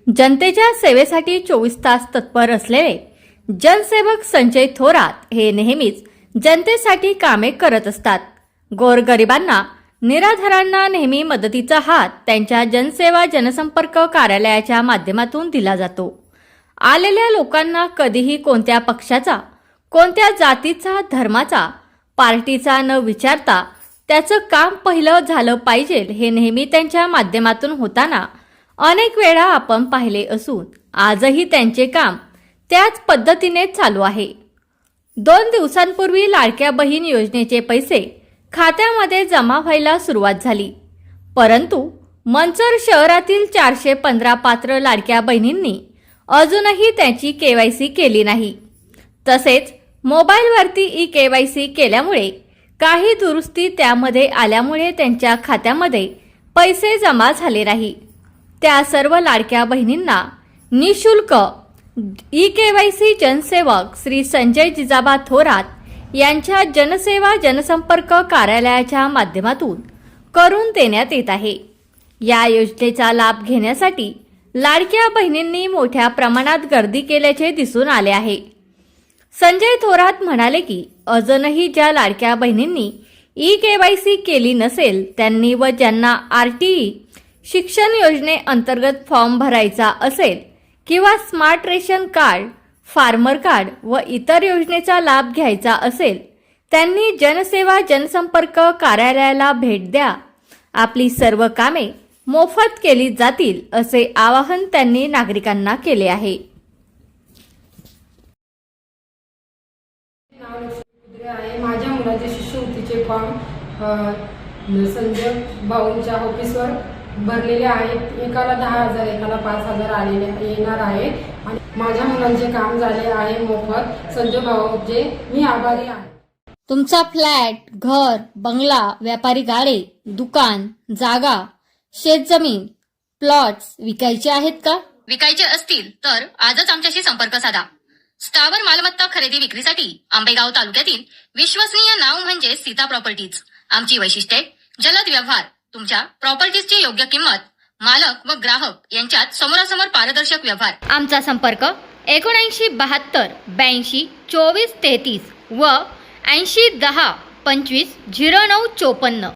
जनतेच्या सेवेसाठी 24 तास तत्पर असलेले जनसेवक संजय थोरात हे नेहमीच जनतेसाठी कामे करत असतात। गोरगरिबांना, निराधारांना नेहमी मदतीचा हात त्यांच्या जनसेवा जनसंपर्क कार्यालयाच्या माध्यमातून दिला जातो। आलेल्या लोकांना कधीही कोणत्या पक्षाचा, कोणत्या जातीचा, धर्माचा, पार्टीचा न विचारता त्याचं काम पहिलं झालं पाहिजे हे नेहमी त्यांच्या माध्यमातून होताना अनेक वेळा आपण पाहिले असून आजही त्यांचे काम त्याच पद्धतीने चालू आहे। 2 दिवसांपूर्वी लाडक्या बहीण योजनेचे पैसे खात्यामध्ये जमा व्हायला सुरुवात झाली, परंतु मंचर शहरातील 415 पात्र लाडक्या बहिणींनी अजूनही त्याची केवायसी केली नाही। तसेच मोबाईलवरती ई-केवायसी केल्यामुळे काही दुरुस्ती त्यामध्ये आल्यामुळे त्यांच्या खात्यामध्ये पैसे जमा झाले नाही। त्या सर्व लाडक्या बहिणींना निशुल्क ई-केवायसी जनसेवक श्री संजय जिजाबा थोरात यांच्या जनसेवा जनसंपर्क कार्यालयाच्या माध्यमातून करून देण्यात येत आहे। या योजनेचा लाभ घेण्यासाठी लाडक्या बहिणींनी मोठ्या प्रमाणात गर्दी केल्याचे दिसून आले आहे। संजय थोरात म्हणाले की अजूनही ज्या लाडक्या बहिणींनी ई-केवायसी केली नसेल त्यांनी व ज्यांना आरटीई शिक्षण योजनेअंतर्गत फॉर्म भरायचा असेल किंवा smart ration card, farmer card व इतर योजनेचा लाभ घ्यायचा असेल त्यांनी जनसेवा जनसंपर्क कार्यालयाला भेट द्या। आपली सर्व कामे मोफत केली जातील असे आवाहन त्यांनी नागरिकांना केले आहे। माझ्या मुलाचे शिष्यवृत्तीचे फॉर्म संजय भाऊंच्या ऑफिसवर भरलेले आहेत। एकाला 10,000 एकाला 5,000 आलेले येणार आहे आणि माझ्या मुलांचे काम झाले आहे मोफत। संजय भाऊंचे मी आभारी आहे। तुमचा फ्लॅट, घर, बंगला, व्यापारी गाडे, दुकान, जागा, शेतजमीन, प्लॉट्स विकायचे आहेत का? विकायचे असतील तर आजच आमच्याशी संपर्क साधा। स्थावर मालमत्ता खरेदी विक्रीसाठी आंबेगाव तालुक्यातील विश्वसनीय नाव म्हणजे सीता प्रॉपर्टीज। आमची वैशिष्ट्ये: जलद व्यवहार, तुमच्या प्रॉपर्टीजची योग्य किंमत, मालक व ग्राहक यांच्यात समोरासमोर पारदर्शक व्यवहार। आमचा संपर्क 7972 82 24 33 व 80 10 25 09 54।